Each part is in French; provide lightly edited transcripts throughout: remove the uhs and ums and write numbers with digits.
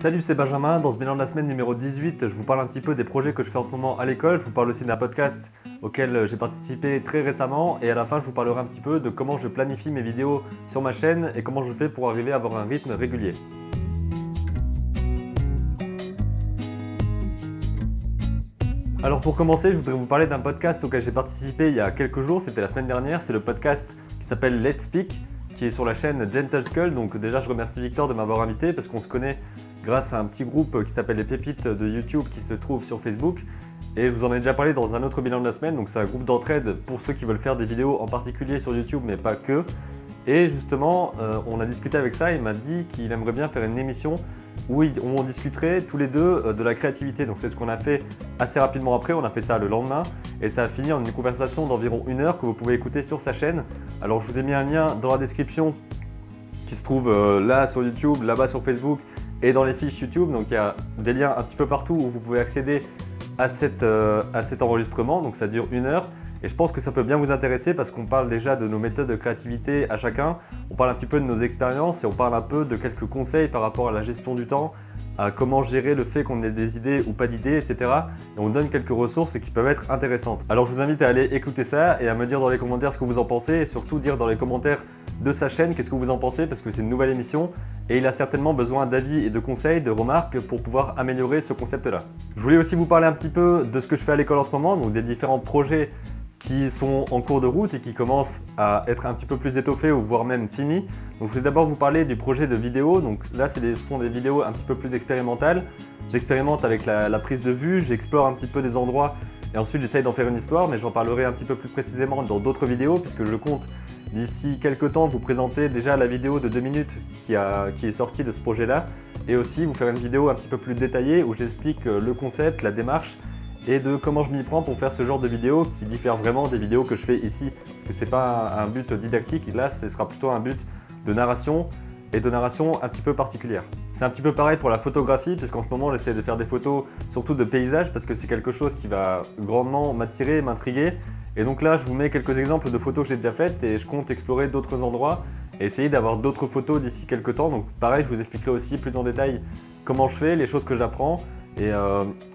Salut, c'est Benjamin. Dans ce bilan de la semaine numéro 18, je vous parle un petit peu des projets que je fais en ce moment à l'école. Je vous parle aussi d'un podcast auquel j'ai participé très récemment. Et à la fin, je vous parlerai un petit peu de comment je planifie mes vidéos sur ma chaîne et comment je fais pour arriver à avoir un rythme régulier. Alors pour commencer, je voudrais vous parler d'un podcast auquel j'ai participé il y a quelques jours. C'était la semaine dernière. C'est le podcast qui s'appelle Let's Speak, qui est sur la chaîne Gentle Skull. Donc déjà, je remercie Victor de m'avoir invité parce qu'on se connaît grâce à un petit groupe qui s'appelle les Pépites de YouTube qui se trouve sur Facebook. Et je vous en ai déjà parlé dans un autre bilan de la semaine. Donc c'est un groupe d'entraide pour ceux qui veulent faire des vidéos en particulier sur YouTube, mais pas que. Et justement, on a discuté avec ça. Il m'a dit qu'il aimerait bien faire une émission où on discuterait tous les deux de la créativité. Donc c'est ce qu'on a fait assez rapidement après. On a fait ça le lendemain. Et ça a fini en une conversation d'environ 1 heure que vous pouvez écouter sur sa chaîne. Alors je vous ai mis un lien dans la description qui se trouve là sur YouTube, là-bas sur Facebook et dans les fiches YouTube. Donc il y a des liens un petit peu partout où vous pouvez accéder à cet enregistrement. Donc ça dure 1 heure. Et je pense que ça peut bien vous intéresser parce qu'on parle déjà de nos méthodes de créativité à chacun. On parle un petit peu de nos expériences et on parle un peu de quelques conseils par rapport à la gestion du temps, à comment gérer le fait qu'on ait des idées ou pas d'idées, etc. Et on donne quelques ressources qui peuvent être intéressantes. Alors je vous invite à aller écouter ça et à me dire dans les commentaires ce que vous en pensez et surtout dire dans les commentaires de sa chaîne qu'est-ce que vous en pensez parce que c'est une nouvelle émission et il a certainement besoin d'avis et de conseils, de remarques pour pouvoir améliorer ce concept-là. Je voulais aussi vous parler un petit peu de ce que je fais à l'école en ce moment, donc des différents projets qui sont en cours de route et qui commencent à être un petit peu plus étoffés ou voire même finis. Donc je vais d'abord vous parler du projet de vidéo. Donc là ce sont des vidéos un petit peu plus expérimentales. J'expérimente avec la prise de vue, j'explore un petit peu des endroits et ensuite j'essaye d'en faire une histoire, mais j'en parlerai un petit peu plus précisément dans d'autres vidéos puisque je compte d'ici quelques temps vous présenter déjà la vidéo de 2 minutes qui est sortie de ce projet-là et aussi vous faire une vidéo un petit peu plus détaillée où j'explique le concept, la démarche et de comment je m'y prends pour faire ce genre de vidéo qui diffère vraiment des vidéos que je fais ici. Parce que c'est pas un but didactique, là ce sera plutôt un but de narration et de narration un petit peu particulière. C'est un petit peu pareil pour la photographie puisqu'en ce moment j'essaie de faire des photos surtout de paysages parce que c'est quelque chose qui va grandement m'attirer, m'intriguer. Et donc là je vous mets quelques exemples de photos que j'ai déjà faites et je compte explorer d'autres endroits et essayer d'avoir d'autres photos d'ici quelques temps. Donc pareil, je vous expliquerai aussi plus en détail comment je fais, les choses que j'apprends. Et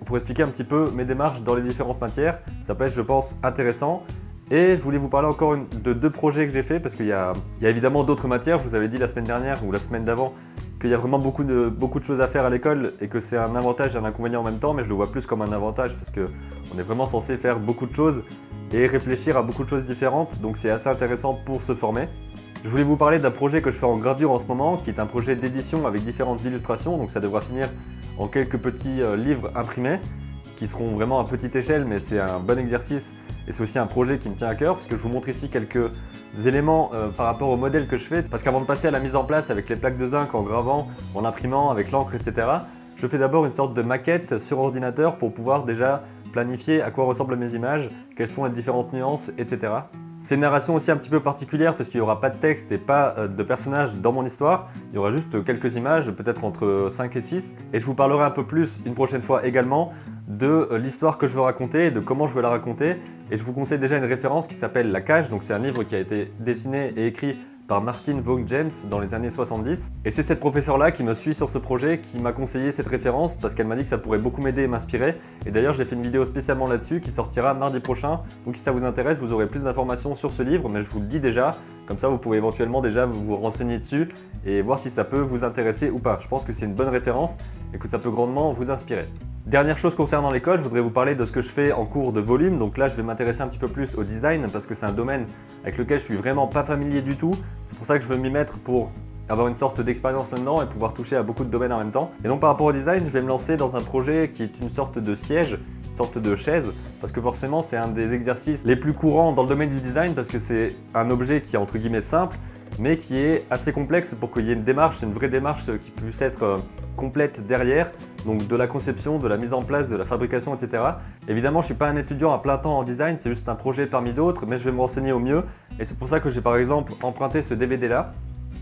pour expliquer un petit peu mes démarches dans les différentes matières, ça peut être je pense intéressant. Et je voulais vous parler encore de 2 projets que j'ai fait parce qu'il y a évidemment d'autres matières. Je vous avais dit la semaine dernière ou la semaine d'avant qu'il y a vraiment beaucoup de choses à faire à l'école et que c'est un avantage et un inconvénient en même temps, mais je le vois plus comme un avantage parce qu'on est vraiment censé faire beaucoup de choses et réfléchir à beaucoup de choses différentes, donc c'est assez intéressant pour se former. Je voulais vous parler d'un projet que je fais en gravure en ce moment, qui est un projet d'édition avec différentes illustrations, donc ça devra finir en quelques petits livres imprimés, qui seront vraiment à petite échelle, mais c'est un bon exercice et c'est aussi un projet qui me tient à cœur, puisque je vous montre ici quelques éléments par rapport au modèle que je fais, parce qu'avant de passer à la mise en place avec les plaques de zinc, en gravant, en imprimant, avec l'encre, etc., je fais d'abord une sorte de maquette sur ordinateur pour pouvoir déjà planifier à quoi ressemblent mes images, quelles sont les différentes nuances, etc. C'est une narration aussi un petit peu particulière parce qu'il n'y aura pas de texte et pas de personnages dans mon histoire. Il y aura juste quelques images, peut-être entre 5 et 6. Et je vous parlerai un peu plus une prochaine fois également de l'histoire que je veux raconter et de comment je veux la raconter. Et je vous conseille déjà une référence qui s'appelle La Cage. Donc c'est un livre qui a été dessiné et écrit par Martine Vaughan James dans les années 70. Et c'est cette professeure-là qui me suit sur ce projet qui m'a conseillé cette référence parce qu'elle m'a dit que ça pourrait beaucoup m'aider et m'inspirer. Et d'ailleurs, j'ai fait une vidéo spécialement là-dessus qui sortira mardi prochain. Donc si ça vous intéresse, vous aurez plus d'informations sur ce livre, mais je vous le dis déjà. Comme ça, vous pouvez éventuellement déjà vous renseigner dessus et voir si ça peut vous intéresser ou pas. Je pense que c'est une bonne référence et que ça peut grandement vous inspirer. Dernière chose concernant l'école, je voudrais vous parler de ce que je fais en cours de volume. Donc là, je vais m'intéresser un petit peu plus au design parce que c'est un domaine avec lequel je suis vraiment pas familier du tout. C'est pour ça que je veux m'y mettre pour avoir une sorte d'expérience là-dedans et pouvoir toucher à beaucoup de domaines en même temps. Et donc par rapport au design, je vais me lancer dans un projet qui est une sorte de siège, une sorte de chaise, parce que forcément c'est un des exercices les plus courants dans le domaine du design parce que c'est un objet qui est entre guillemets simple, mais qui est assez complexe pour qu'il y ait une démarche, une vraie démarche qui puisse être complète derrière, donc de la conception, de la mise en place, de la fabrication, etc. Évidemment, je ne suis pas un étudiant à plein temps en design, c'est juste un projet parmi d'autres, mais je vais me renseigner au mieux. Et c'est pour ça que j'ai par exemple emprunté ce DVD-là,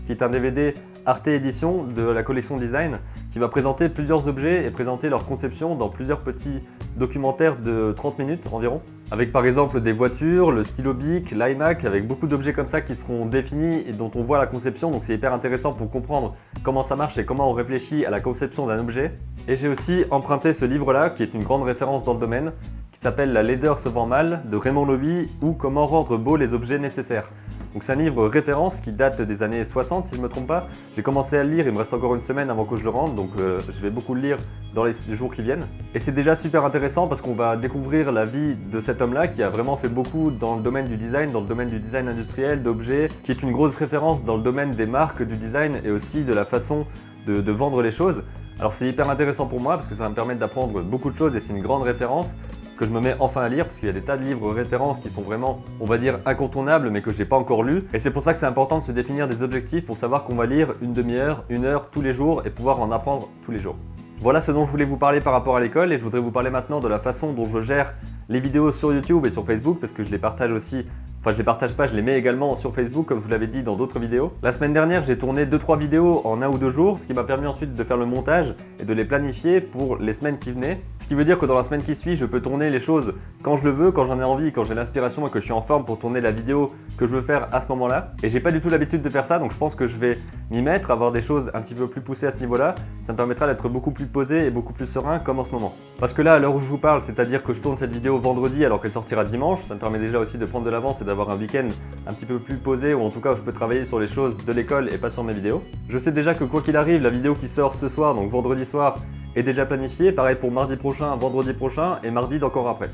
qui est un DVD Arte Edition de la collection Design qui va présenter plusieurs objets et présenter leur conception dans plusieurs petits documentaires de 30 minutes environ. Avec par exemple des voitures, le stylo bic, l'iMac, avec beaucoup d'objets comme ça qui seront définis et dont on voit la conception, donc c'est hyper intéressant pour comprendre comment ça marche et comment on réfléchit à la conception d'un objet. Et j'ai aussi emprunté ce livre-là, qui est une grande référence dans le domaine, qui s'appelle La laideur se vend mal de Raymond Loewy ou Comment rendre beaux les objets nécessaires. Donc c'est un livre référence qui date des années 60 si je ne me trompe pas. J'ai commencé à le lire, il me reste encore une semaine avant que je le rende, donc je vais beaucoup le lire dans les jours qui viennent. Et c'est déjà super intéressant parce qu'on va découvrir la vie de cet homme-là qui a vraiment fait beaucoup dans le domaine du design, dans le domaine du design industriel, d'objets, qui est une grosse référence dans le domaine des marques, du design et aussi de la façon de vendre les choses. Alors c'est hyper intéressant pour moi parce que ça va me permettre d'apprendre beaucoup de choses et c'est une grande référence que je me mets enfin à lire parce qu'il y a des tas de livres références qui sont vraiment, on va dire, incontournables mais que je n'ai pas encore lus. Et c'est pour ça que c'est important de se définir des objectifs pour savoir qu'on va lire une demi-heure, une heure tous les jours et pouvoir en apprendre tous les jours. Voilà ce dont je voulais vous parler par rapport à l'école et je voudrais vous parler maintenant de la façon dont je gère les vidéos sur YouTube et sur Facebook parce que je les partage aussi. Enfin, je les partage pas, je les mets également sur Facebook comme je vous l'avais dit dans d'autres vidéos. La semaine dernière, j'ai tourné 2-3 vidéos en 1 ou 2 jours, ce qui m'a permis ensuite de faire le montage et de les planifier pour les semaines qui venaient. Ce qui veut dire que dans la semaine qui suit, je peux tourner les choses quand je le veux, quand j'en ai envie, quand j'ai l'inspiration et que je suis en forme pour tourner la vidéo que je veux faire à ce moment-là. Et j'ai pas du tout l'habitude de faire ça, donc je pense que je vais m'y mettre, avoir des choses un petit peu plus poussées à ce niveau-là. Ça me permettra d'être beaucoup plus posé et beaucoup plus serein comme en ce moment. Parce que là, à l'heure où je vous parle, c'est-à-dire que je tourne cette vidéo vendredi alors qu'elle sortira dimanche, ça me permet déjà aussi de prendre de l'avance et d'avoir un week-end un petit peu plus posé ou en tout cas où je peux travailler sur les choses de l'école et pas sur mes vidéos. Je sais déjà que quoi qu'il arrive, la vidéo qui sort ce soir, donc vendredi soir, est déjà planifiée. Pareil pour mardi prochain, vendredi prochain et mardi d'encore après.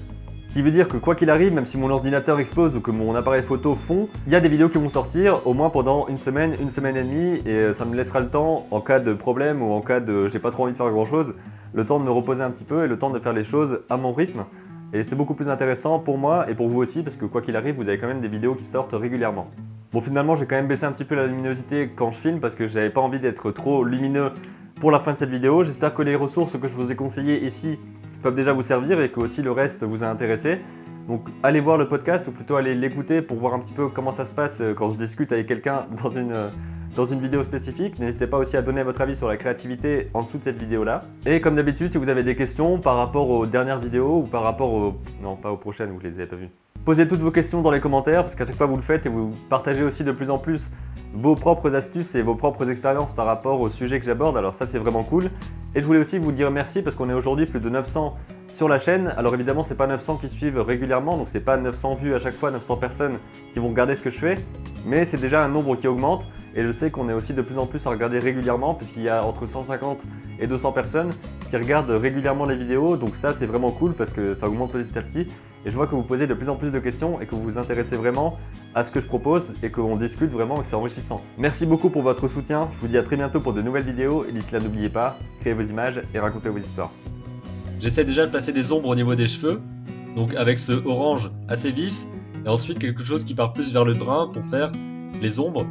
Ce qui veut dire que quoi qu'il arrive, même si mon ordinateur explose ou que mon appareil photo fond, il y a des vidéos qui vont sortir au moins pendant une semaine et demie et ça me laissera le temps en cas de problème ou en cas de j'ai pas trop envie de faire grand chose, le temps de me reposer un petit peu et le temps de faire les choses à mon rythme. Et c'est beaucoup plus intéressant pour moi et pour vous aussi parce que quoi qu'il arrive, vous avez quand même des vidéos qui sortent régulièrement. Bon, finalement, j'ai quand même baissé un petit peu la luminosité quand je filme parce que j'avais pas envie d'être trop lumineux pour la fin de cette vidéo. J'espère que les ressources que je vous ai conseillées ici peuvent déjà vous servir et que aussi le reste vous a intéressé. Donc allez voir le podcast ou plutôt allez l'écouter pour voir un petit peu comment ça se passe quand je discute avec quelqu'un dans une vidéo spécifique. N'hésitez pas aussi à donner votre avis sur la créativité en dessous de cette vidéo-là. Et comme d'habitude, si vous avez des questions par rapport aux dernières vidéos ou par rapport aux... Non, pas aux prochaines, vous les avez pas vues. Posez toutes vos questions dans les commentaires parce qu'à chaque fois vous le faites et vous partagez aussi de plus en plus vos propres astuces et vos propres expériences par rapport au sujet que j'aborde. Alors ça, c'est vraiment cool. Et je voulais aussi vous dire merci parce qu'on est aujourd'hui plus de 900 sur la chaîne. Alors évidemment, c'est pas 900 qui suivent régulièrement, donc c'est pas 900 vues à chaque fois, 900 personnes qui vont regarder ce que je fais. Mais c'est déjà un nombre qui augmente et je sais qu'on est aussi de plus en plus à regarder régulièrement puisqu'il y a entre 150 et 200 personnes qui regardent régulièrement les vidéos. Donc ça, c'est vraiment cool parce que ça augmente petit à petit. Et je vois que vous posez de plus en plus de questions et que vous vous intéressez vraiment à ce que je propose et qu'on discute vraiment et que c'est enrichissant. Merci beaucoup pour votre soutien. Je vous dis à très bientôt pour de nouvelles vidéos et d'ici là, n'oubliez pas, créez vos images et racontez vos histoires. J'essaie déjà de placer des ombres au niveau des cheveux, donc avec ce orange assez vif et ensuite quelque chose qui part plus vers le brun pour faire les ombres